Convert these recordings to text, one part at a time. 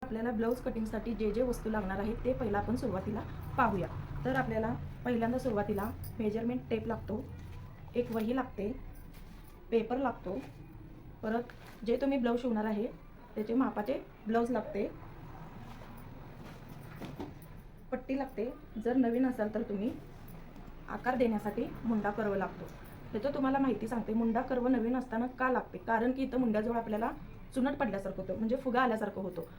आपल्याला ब्लाऊज कटिंगसाठी जे जे वस्तू लागणार आहेत ते पहिला आपण सुरुवातीला पाहूया। तर आपल्याला पहिल्यांदा सुरुवातीला मेजरमेंट टेप लागतो, एक वही लागते, पेपर लागतो, परत जे तुम्ही ब्लाऊज शिवणार आहे त्याचे मापाचे ब्लाऊज लागते, पट्टी लागते। जर नवीन असाल तर तुम्ही आकार देण्यासाठी मुंडा कर्व लागतो। त्याचं तुम्हाला माहिती सांगते, मुंडा कर्व नवीन असताना का लागते, कारण की इथं मुंड्याजवळ आपल्याला चुनट पडल्यासारखं होतं, म्हणजे फुगा आल्यासारखं होतो।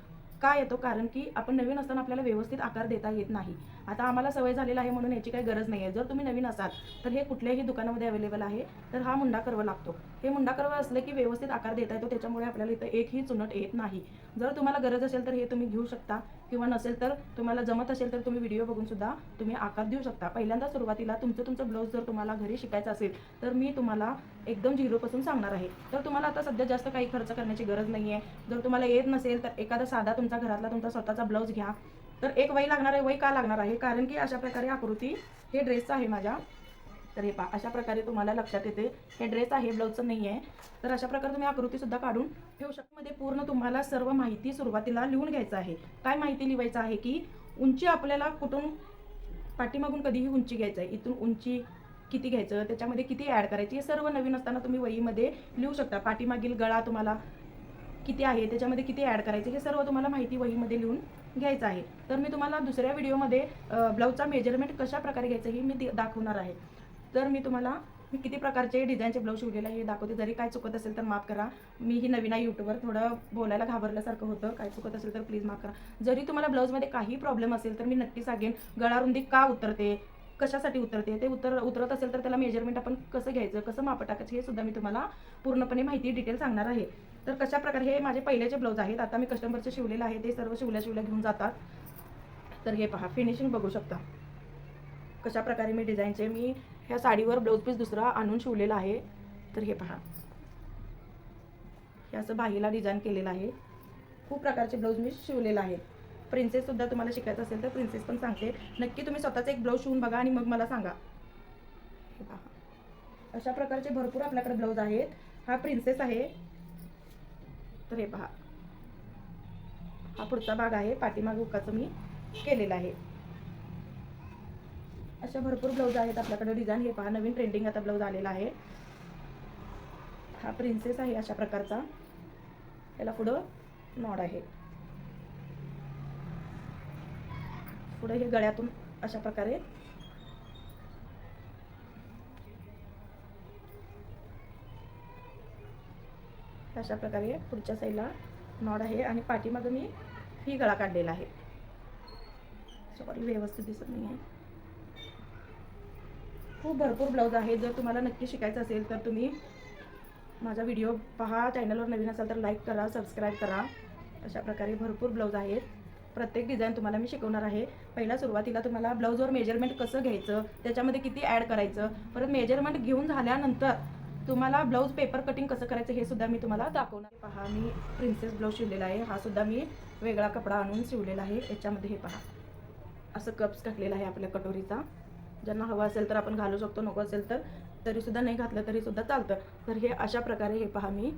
का येतो, कारण की आपण नवीन असताना आपल्याला व्यवस्थित आकार देता येत नाही। आता आम्हाला सवय झालेला आहे म्हणून याची काही गरज नाही आहे। जर तुम्ही नवीन असाल तर हे कुठल्याही दुकानामध्ये अवेलेबल आहे। तर हा मुंडा कर्व लागतो। हे मुंडा कर्व असले की व्यवस्थित आकार देता येतो, त्याच्यामुळे आपल्याला इथं एकही चुनट येत नाही। जर तुम्हाला गरज असेल तर हे तुम्ही घेऊ शकता, किंवा नसेल तर तुम्हाला जमत असेल तर तुम्ही व्हिडिओ बघून सुद्धा तुम्ही आकार देऊ शकता। पहिल्यांदा सुरुवातीला तुमचं ब्लाऊज जर तुम्हाला घरी शिकायचं असेल तर मी तुम्हाला एकदम झिरोपासून सांगणार आहे। तर तुम्हाला आता सध्या जास्त काही खर्च करण्याची गरज नाही आहे। जर तुम्हाला येत नसेल तर एखादा साधा तुमचा घरातला तुमचा स्वतःचा ब्लाऊज घ्या। तर एक वही लागणार आहे। वही का लागणार आहे, कारण की अशा प्रकारे आकृती हे ड्रेसचं आहे माझ्या। तर हे पहा, अशा प्रकारे तुम्हाला लक्षात येते हे ड्रेस आहे, ब्लाऊजचं नाही आहे। तर अशा प्रकारे तुम्ही आकृती सुद्धा काढून ठेवू शकता। मध्ये पूर्ण तुम्हाला सर्व माहिती सुरुवातीला लिहून घ्यायचं आहे। काय माहिती लिहायचं आहे की उंची आपल्याला कुठून पाठीमागून कधीही उंची घ्यायचं आहे, इथून उंची किती घ्यायचं, त्याच्यामध्ये किती ॲड करायची, हे सर्व नवीन असताना तुम्ही वहीमध्ये लिहू शकता। पाठीमागील गळा तुम्हाला किती आहे, त्याच्यामध्ये किती ॲड करायचे, हे सर्व तुम्हाला माहिती वहीमध्ये लिहून घ्यायचं आहे। तर मी तुम्हाला दुसऱ्या व्हिडिओमध्ये ब्लाऊजचा मेजरमेंट कशा प्रकारे घ्यायचं हे मी दाखवणार आहे। तर मी तुम्हाला किती प्रकारचे डिझाईनचे ब्लाऊज शिवलेले आहे हे दाखवते। जरी काय चुकत असेल तर माफ करा, मी ही नवीन आहे यूट्यूबवर, थोडं बोलायला घाबरल्यासारखं होतं। काय चुकत असेल तर प्लीज माफ करा। जरी तुम्हाला ब्लाऊजमध्ये काही प्रॉब्लेम असेल तर मी नक्की सांगेन गळारुंदी का उतरते, कशासाठी उतरते, ते उतरत असेल तर त्याला मेजरमेंट आपण कसं घ्यायचं, कसं माप टाकायचं, हे सुद्धा मी तुम्हाला पूर्णपणे माहिती डिटेल सांगणार आहे। तर कशा प्रकारे, हे माझे पहिलेचे ब्लाऊज आहेत, आता मी कस्टमरचे शिवलेलं आहे, ते सर्व शिवल्या घेऊन जातात। तर हे पहा, फिनिशिंग बघू शकता कशा प्रकारे मी डिझाईनचे मी ह्या साडीवर ब्लाऊज पीस दुसरा आणून शिवलेला आहे। तर हे पहा, हे असं बाहीला डिझाईन केलेलं आहे। खूप प्रकारचे ब्लाऊज मी शिवलेला आहे। प्रिन्सेस सुद्धा तुम्हाला शिकायचं असेल तर प्रिन्सेस पण सांगते। नक्की तुम्ही स्वतःच एक ब्लाऊज शिवून बघा आणि मग मला सांगा। हे पहा, अशा प्रकारचे भरपूर आपल्याकडे ब्लाऊज आहेत। हा प्रिन्सेस आहे। तर हे पहा, हा पुढचा भाग आहे, पाठीमागे हुकाचं मी केलेला आहे। अशा भरपूर ब्लाऊज आहेत आपल्याकडे डिझाईन। हे पहा, नवीन ट्रेंडिंग आता ब्लाऊज आलेला आहे। हा प्रिन्सेस आहे अशा प्रकारचा, याला पुढं नॉड आहे, पुढे हे गळ्यातून अशा प्रकारे पुढच्या साईडला नॉड आहे आणि पाठीमागे मी ही गळा काढलेला आहे। सॉरी, व्यवस्थित दिसत नाही आहे। खूप भरपूर ब्लाऊज आहे। जर तुम्हाला नक्की शिकायचं असेल तर तुम्ही माझा व्हिडिओ पहा, चॅनलवर नवीन असाल तर लाईक करा, सबस्क्राईब करा। अशा प्रकारे भरपूर ब्लाऊज आहेत, प्रत्येक डिझाईन तुम्हाला मी शिकवणार आहे। पहिला सुरुवातीला तुम्हाला ब्लाऊजवर मेजरमेंट कसं घ्यायचं, त्याच्यामध्ये किती ॲड करायचं, परत मेजरमेंट घेऊन झाल्यानंतर तुम्हाला ब्लाऊज पेपर कटिंग कसं करायचं हे सुद्धा मी तुम्हाला दाखवणार। पहा, मी प्रिन्सेस ब्लाऊज शिवलेला आहे। हा सुद्धा मी वेगळा कपडा आणून शिवलेला आहे। याच्यामध्ये हे पहा, असं कप्स टाकलेला आहे आपल्या कटोरीचा। ज्यांना हवं असेल तर आपण घालू शकतो, नको असेल तर तरीसुद्धा नाही घातलं तरीसुद्धा चालतं। तर हे अशा प्रकारे हे पहा, मी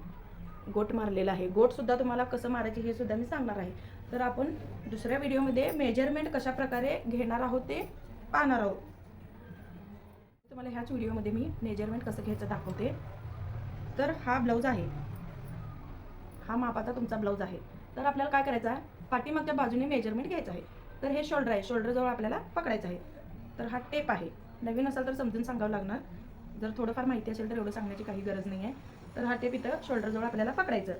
गोट मारलेला आहे। गोटसुद्धा तुम्हाला कसं मारायचे हे सुद्धा मी सांगणार आहे। तर आपण दुसऱ्या व्हिडिओमध्ये मेजरमेंट कशा प्रकारे घेणार आहोत ते पाहणार आहोत। तुम्हाला ह्याच व्हिडिओमध्ये मी मेजरमेंट कसं घ्यायचं दाखवते। तर हा ब्लाऊज आहे, हा मापाचा तुमचा ब्लाऊज आहे। तर आपल्याला काय करायचं आहे, पाठीमागच्या बाजूने मेजरमेंट घ्यायचं आहे। तर हे शोल्डर आहे, शोल्डरजवळ आपल्याला पकडायचं आहे। तर हा टेप आहे, नवीन असाल तर समजून सांगावं लागणार, जर थोडंफार माहिती असेल तर एवढं सांगण्याची काही गरज नाही आहे। तर हा टेप इथं शोल्डरजवळ आपल्याला पकडायचं।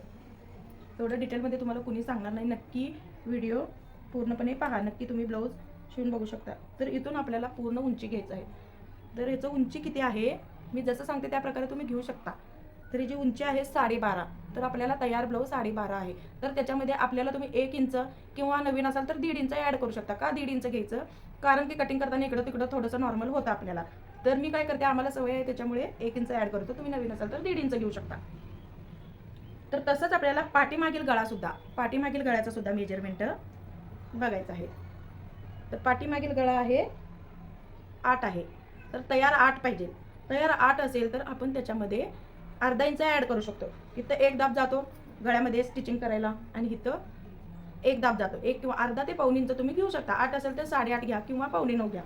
एवढं डिटेलमध्ये तुम्हाला कुणी सांगणार नाही, नक्की व्हिडिओ पूर्णपणे पहा, नक्की तुम्ही ब्लाऊज शिवून बघू शकता। तर इथून आपल्याला पूर्ण उंची घ्यायचं आहे। तर ह्याचं उंची किती आहे मी जसं सांगते त्या प्रकारे तुम्ही घेऊ शकता। तर ही जी उंची आहे 12.5, तर आपल्याला तयार ब्लाऊज 12.5 आहे। तर त्याच्यामध्ये आपल्याला तुम्ही 1 इंच किंवा नवीन असाल तर 1.5 इंच ॲड करू शकता। का 1.5 इंच घ्यायचं, कारण की कटिंग करताना इकडं तिकडं थोडंसं नॉर्मल होतं आपल्याला। तर मी काय करते, आम्हाला सवय आहे त्याच्यामुळे 1 इंच ॲड करतो। तुम्ही नवीन असाल तर 1.5 इंच घेऊ शकता। तर तसंच आपल्याला पाठीमागील गळ्याचं सुद्धा मेजरमेंट बघायचं आहे। तर पाठीमागील गळा आहे 8 आहे, तर तयार 8 पाहिजे। तयार 8 असेल तर आपण त्याच्यामध्ये अर्धा इंच ॲड करू शकतो। इथं एक दाब जातो गळ्यामध्ये स्टिचिंग करायला आणि इथं एक दाब जातो. 1 किंवा अर्धा ते पाऊण इंच तुम्ही घेऊ शकता. 8 असेल तर 8.5 घ्या किंवा 8.25 घ्या.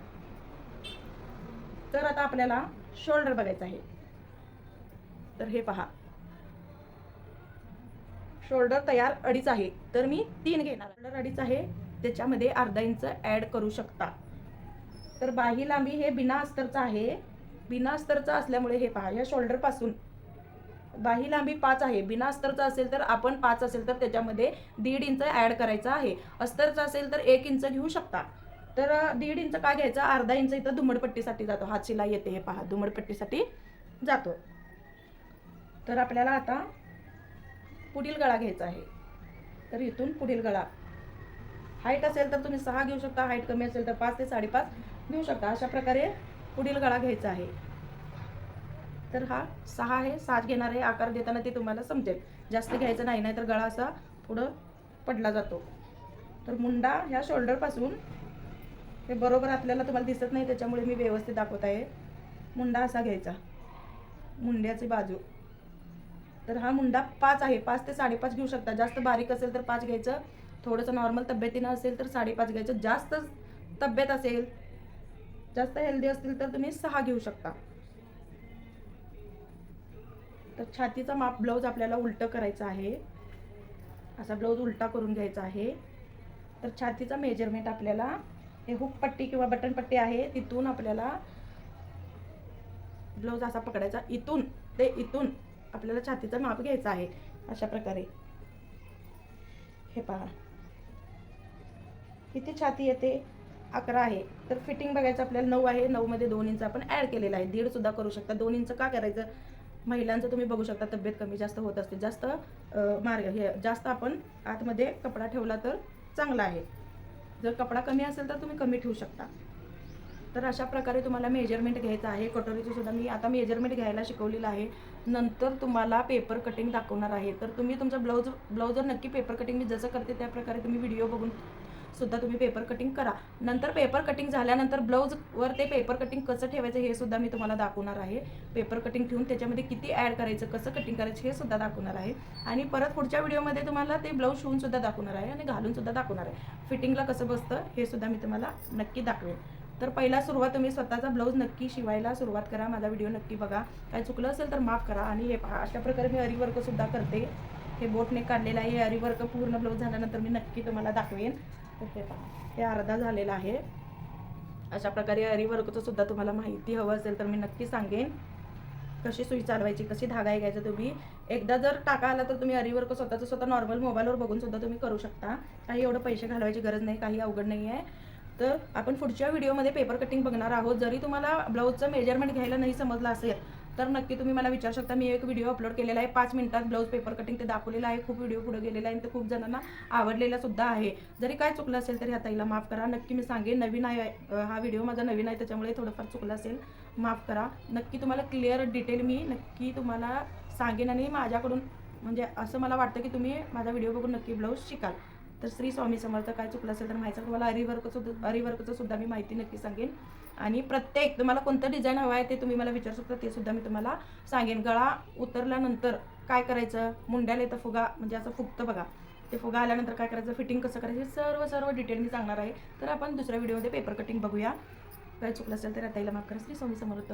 तर आता आपल्याला शोल्डर बघायचं आहे. तर हे पहा, शोल्डर तयार 2.5 आहे, तर मी 3 घेणार. शोल्डर 2.5 आहे, त्याच्यामध्ये अर्धा इंच ॲड करू शकता. तर बाही लांबी हे बिना अस्तरचं आहे. बिना अस्तरचं असल्यामुळे हे पहा, या शोल्डर पासून बाही लांबी 5 आहे. बिना अस्तरचं असेल तर आपण 5 असेल तर त्याच्यामध्ये 1.5 इंच ॲड करायचा आहे. अस्तरचं असेल तर 1 इंच घेऊ शकता. तर 1.5 इंच का घ्यायचा, अर्धा इंच इथं दुमडपट्टीसाठी जातो. हात शिलाई येते, हे पहा, दुमडपट्टीसाठी जातो. तर आपल्याला आता पुढील गळा घ्यायचा आहे. तर इथून पुढील गळा, हाईट असेल तर तुम्ही 6 घेऊ शकता, हाईट कमी असेल तर 5 ते 5.5 घेऊ शकता. अशा प्रकारे पुढील गळा घ्यायचा आहे. तर हा 6 आहे, 6 घेणार आहे. आकार देताना ते तुम्हाला समजेल, जास्त घ्यायचं नाही, नाहीतर गळा असा पुढं पडला जातो. तर मुंडा ह्या शोल्डरपासून हे बरोबर आपल्याला तुम्हाला दिसत नाही, त्याच्यामुळे मी व्यवस्थित दाखवत आहे. मुंडा असा घ्यायचा, मुंड्याची बाजू. तर हा मुंडा 5 आहे, 5 ते 5.5 घेऊ शकता. जास्त बारीक असेल तर 5 घ्यायचं, थोडंसं नॉर्मल तब्येतीनं असेल तर 5.5 घ्यायचं. जास्त तब्येत असेल, जास्त हेल्दी असतील तर तुम्ही 6 घेऊ शकता. तर छातीचा माप ब्लाऊज आपल्याला उलटं करायचं आहे. असा ब्लाऊज उलटा करून घ्यायचा आहे. तर छातीचा मेजरमेंट आपल्याला हे हुक पट्टी किंवा बटन पट्टी आहे, तिथून आपल्याला ब्लाऊज असा पकडायचा. इथून ते इथून आपल्याला छातीचं माप घ्यायचं आहे. अशा प्रकारे हे पहा, किती छाती येते, 11 आहे. तर फिटिंग बघायचं आपल्याला 9 आहे. 9 मध्ये 2 इंच आपण ॲड केलेला आहे. 1.5 सुद्धा करू शकता. 2 इंच का करायचं, महिलांचं तुम्ही बघू शकता तब्येत कमी जास्त होत असते. जास्त मार्ग हे जास्त आपण आतमध्ये कपडा ठेवला तर चांगला आहे. जर कपडा कमी असेल तर तुम्ही कमी ठेवू शकता. तर अशा प्रकारे तुम्हाला मेजरमेंट घ्यायचं आहे. कटोरीचं सुद्धा मी आता मेजरमेंट घ्यायला शिकवलेलं आहे. नंतर तुम्हाला पेपर कटिंग दाखवणार आहे. तर तुम्ही तुमचा ब्लाऊजवर नक्की पेपर कटिंग मी जसं करते त्या प्रकारे तुम्ही व्हिडिओ बघून सुद्धा तुम्ही पेपर कटिंग करा. नंतर पेपर कटिंग झाल्यानंतर ब्लाऊजवर ते पेपर कटिंग कसं ठेवायचं हे सुद्धा मी तुम्हाला दाखवणार आहे. पेपर कटिंग ठेवून त्याच्यामध्ये किती ॲड करायचं, कसं कटिंग करायचं हे सुद्धा दाखवणार आहे. आणि परत पुढच्या व्हिडिओमध्ये तुम्हाला ते ब्लाऊज शिवून सुद्धा दाखवणार आहे आणि घालून सुद्धा दाखवणार आहे. फिटिंगला कसं बसतं हे सुद्धा मी तुम्हाला नक्की दाखवेन. तर पहिला सुरुवात तुम्ही स्वतःचा ब्लाऊज नक्की शिवायला सुरुवात करा. माझा व्हिडिओ नक्की बघा. काय चुकलं असेल तर माफ करा. आणि हे पहा, अशा प्रकारे मी अरीवर्क सुद्धा करते. हे बोटने काढलेलं आहे. हे अरीवर्क पूर्ण ब्लाऊज झाल्यानंतर मी नक्की तुम्हाला दाखवेन. तर हे पहा, हे अर्धा झालेला आहे. अशा प्रकारे अरीवर्कचं सुद्धा तुम्हाला माहिती हवं असेल तर मी नक्की सांगेन. कशी सुई चालवायची, कशी धागा घ्यायचा, तुम्ही एकदा जर टाका आला तर तुम्ही अरीवर्क स्वतः नॉर्मल मोबाईलवर बघून सुद्धा तुम्ही करू शकता. काही एवढं पैसे घालवायची गरज नाही, काही अवघड नाही आहे. तर आपण पुढच्या व्हिडिओमध्ये पेपर कटिंग बघणार आहोत. जरी तुम्हाला ब्लाऊजचं मेजरमेंट घ्यायला नाही समजलं असेल तर नक्की तुम्ही मला विचारू शकता. मी एक व्हिडिओ अपलोड केलेला आहे 5 मिनिटात ब्लाऊज पेपर कटिंग, ते दाखवलेलं आहे. खूप व्हिडिओ पुढे गेलेला आहे आणि ते खूप जणांना आवडलेला सुद्धा आहे. जरी काय चुकलं असेल तरी ह्या ताईला माफ करा. नक्की मी सांगेन, नवीन आहे हा व्हिडिओ माझा, नवीन आहे त्याच्यामुळे थोडंफार चुकलं असेल, माफ करा. नक्की तुम्हाला क्लिअर डिटेल मी नक्की तुम्हाला सांगेन. आणि माझ्याकडून म्हणजे असं मला वाटतं की तुम्ही माझा व्हिडिओ बघून नक्की ब्लाऊज शिकाल. तर श्री स्वामी समर्थ. काय चुकलं असेल तर माहिती तुम्हाला अरीवर्कचं सुद्धा मी माहिती नक्की सांगेन. आणि प्रत्येक तुम्हाला कोणतं डिझाईन हवं आहे ते तुम्ही मला विचारू शकता, ते सुद्धा मी तुम्हाला सांगेन. गळा उतरल्यानंतर काय करायचं, मुंड्याला येतं फुगा, म्हणजे असं फुगतं बघा, ते फुगा आल्यानंतर काय करायचं, फिटिंग कसं करायचं, सर्व डिटेल मी सांगणार आहे. तर आपण दुसऱ्या व्हिडिओमध्ये पेपर कटिंग बघूया. काय चुकलं असेल तर आता माफ करा. श्री स्वामी समर्थ.